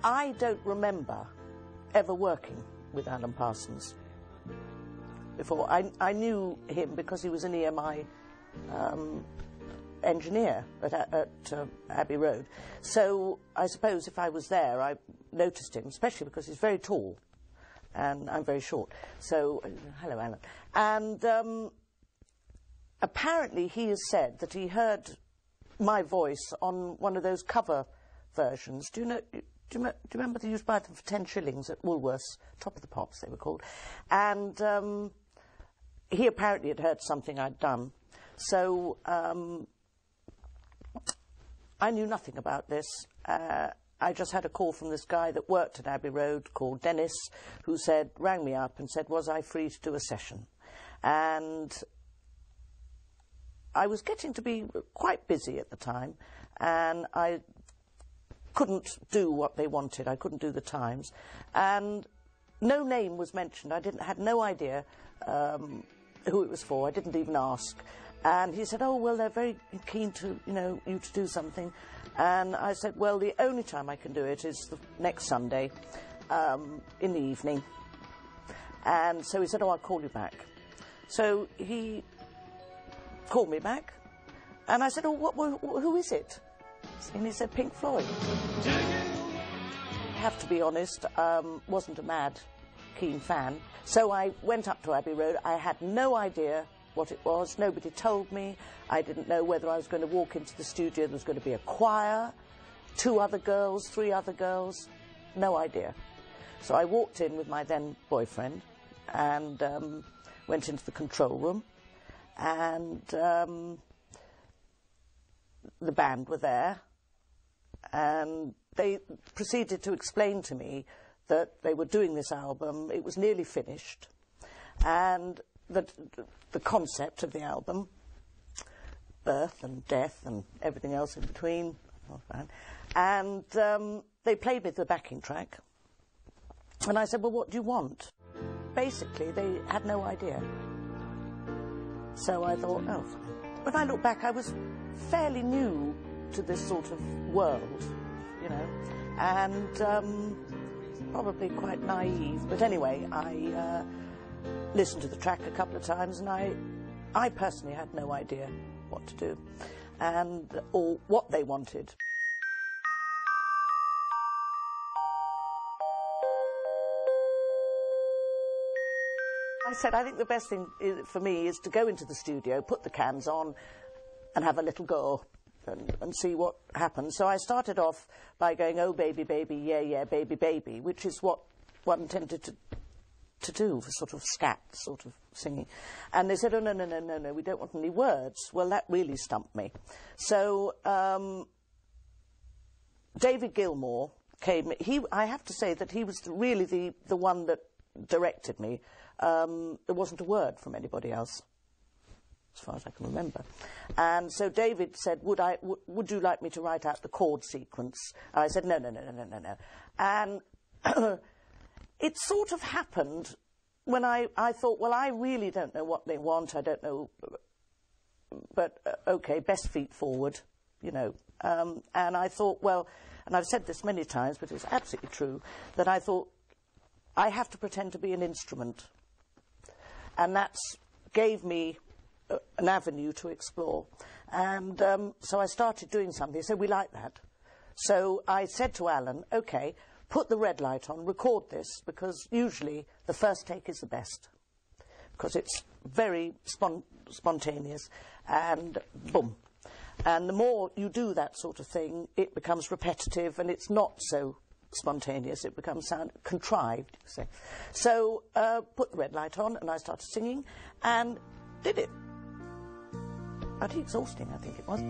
I don't remember ever working with Alan Parsons before. I knew him because he was an EMI engineer at Abbey Road. So I suppose if I was there, I noticed him, especially because he's very tall and I'm very short. So, hello, Alan. And apparently he has said that he heard my voice on one of those cover versions. Do you remember they used to buy them for 10 shillings at Woolworths, Top of the Pops they were called? And he apparently had heard something I'd done. So I knew nothing about this. I just had a call from this guy that worked at Abbey Road called Dennis, who rang me up and said, was I free to do a session? And I was getting to be quite busy at the time, and I couldn't do what they wanted. I couldn't do the times. And no name was mentioned. I had no idea who it was for. I didn't even ask. And he said, oh, well, they're very keen to, you to do something. And I said, well, the only time I can do it is the next Sunday in the evening. And so he said, oh, I'll call you back. So he called me back. And I said, oh, who is it? And he said, Pink Floyd. I have to be honest, wasn't a mad, keen fan. So I went up to Abbey Road. I had no idea what it was. Nobody told me. I didn't know whether I was going to walk into the studio. There was going to be a choir, 2 other girls, 3 other girls. No idea. So I walked in with my then boyfriend and went into the control room, and the band were there, and they proceeded to explain to me that they were doing this album. It was nearly finished, and the concept of the album, birth and death and everything else in between, and they played me the backing track, and I said, well, what do you want? Basically, they had no idea. So I thought, oh, fine. When I look back, I was fairly new to this sort of world, and probably quite naive. But anyway, I listened to the track a couple of times, and I personally had no idea what to do or what they wanted. I said, I think the best thing for me is to go into the studio, put the cans on, and have a little go and see what happens. So I started off by going, oh, baby, baby, yeah, yeah, baby, baby, which is what one tended to do for sort of scat sort of singing. And they said, oh, no, we don't want any words. Well, that really stumped me. So David Gilmour came. I have to say that he was really the one that directed me. There wasn't a word from anybody else, as far as I can remember. And so David said, would you like me to write out the chord sequence? And I said, no. And it sort of happened when I thought, well, I really don't know what they want. I don't know, but okay, best feet forward, And I thought, well, and I've said this many times, but it's absolutely true, that I thought, I have to pretend to be an instrument. And that gave me an avenue to explore. And so I started doing something. So we like that. So I said to Alan, OK, put the red light on, record this, because usually the first take is the best, because it's very spontaneous, and boom. And the more you do that sort of thing, it becomes repetitive, and it's not so spontaneous. It becomes contrived, you say. So put the red light on, and I started singing and did it. Pretty exhausting, I think it was.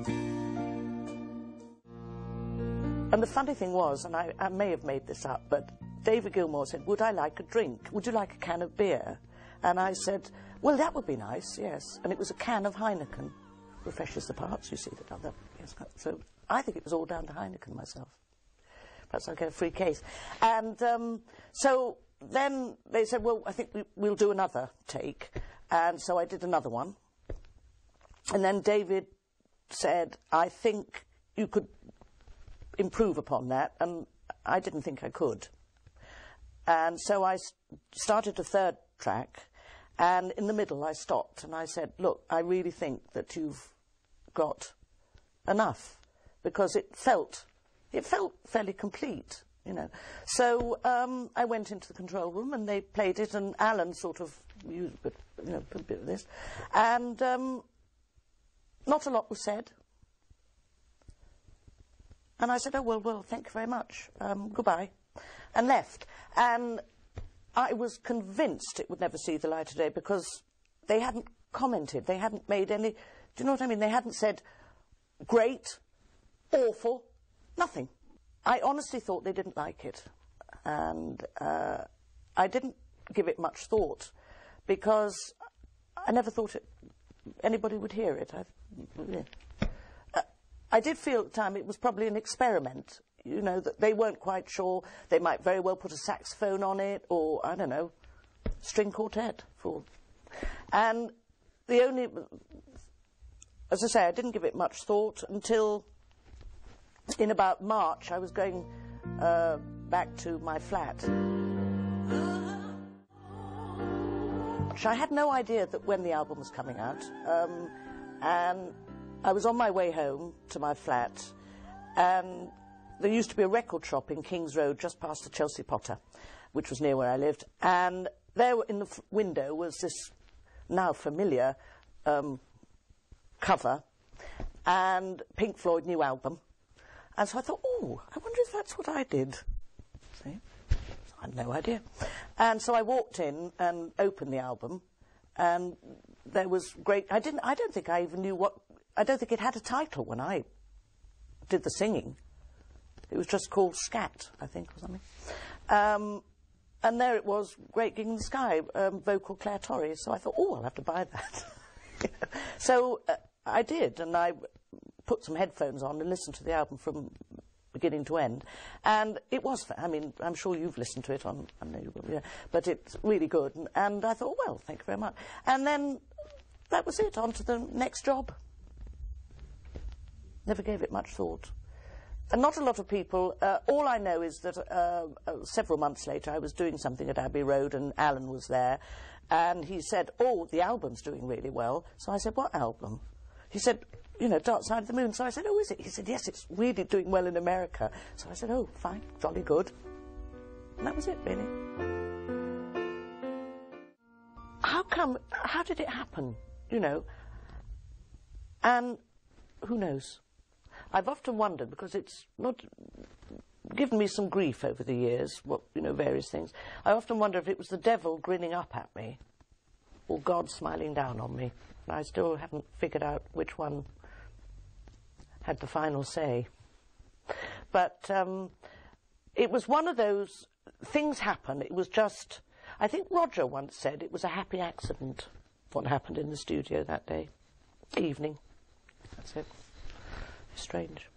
And the funny thing was, and I may have made this up, but David Gilmour said, would I like a drink? Would you like a can of beer? And I said, well, that would be nice, yes. And it was a can of Heineken. Refreshes the parts, you see that other. Yes, so I think it was all down to Heineken myself. Perhaps I'll get a free case. And so then they said, well, I think we'll do another take. And so I did another one. And then David said, I think you could improve upon that. And I didn't think I could. And so I started a third track, and in the middle I stopped and I said, look, I really think that you've got enough, because it felt fairly complete, you know. So I went into the control room and they played it, and Alan sort of used a bit of this, and not a lot was said. And I said, oh, well, thank you very much, goodbye, and left. And I was convinced it would never see the light of day, because they hadn't commented, they hadn't made any, do you know what I mean? They hadn't said great, awful, nothing. I honestly thought they didn't like it, and I didn't give it much thought, because I never thought anybody would hear it. I did feel at the time it was probably an experiment, you know, that they weren't quite sure. They might very well put a saxophone on it, or, I don't know, string quartet. And the only, as I say, I didn't give it much thought until in about March I was going back to my flat. I had no idea that when the album was coming out, and I was on my way home to my flat, and there used to be a record shop in King's Road just past the Chelsea Potter, which was near where I lived, and there in the window was this now familiar cover, and Pink Floyd new album. And so I thought, oh, I wonder if that's what I did. See? I had no idea. And so I walked in and opened the album, and there was great... I don't think I even knew I don't think it had a title when I did the singing. It was just called Scat, I think, or something. And there it was, Great Gig in the Sky, vocal Clare Torry. So I thought, oh, I'll have to buy that. So I did, and I put some headphones on and listened to the album from beginning to end. And it was, I mean, I'm sure you've listened to it on, I know you will, yeah, but it's really good. And I thought, well, thank you very much. And then that was it, on to the next job. Never gave it much thought. And not a lot of people, all I know is that several months later I was doing something at Abbey Road, and Alan was there, and he said, oh, the album's doing really well. So I said, what album? He said, you know, Dark Side of the Moon. So I said, oh, is it? He said, yes, it's really doing well in America. So I said, oh, fine, jolly good. And that was it, really. How did it happen, you know? And who knows? I've often wondered, because it's not given me some grief over the years, various things. I often wonder if it was the devil grinning up at me, or God smiling down on me. I still haven't figured out which one had the final say. But it was one of those things happen. It was just, I think Roger once said it was a happy accident, what happened in the studio that day, evening. That's it. Strange.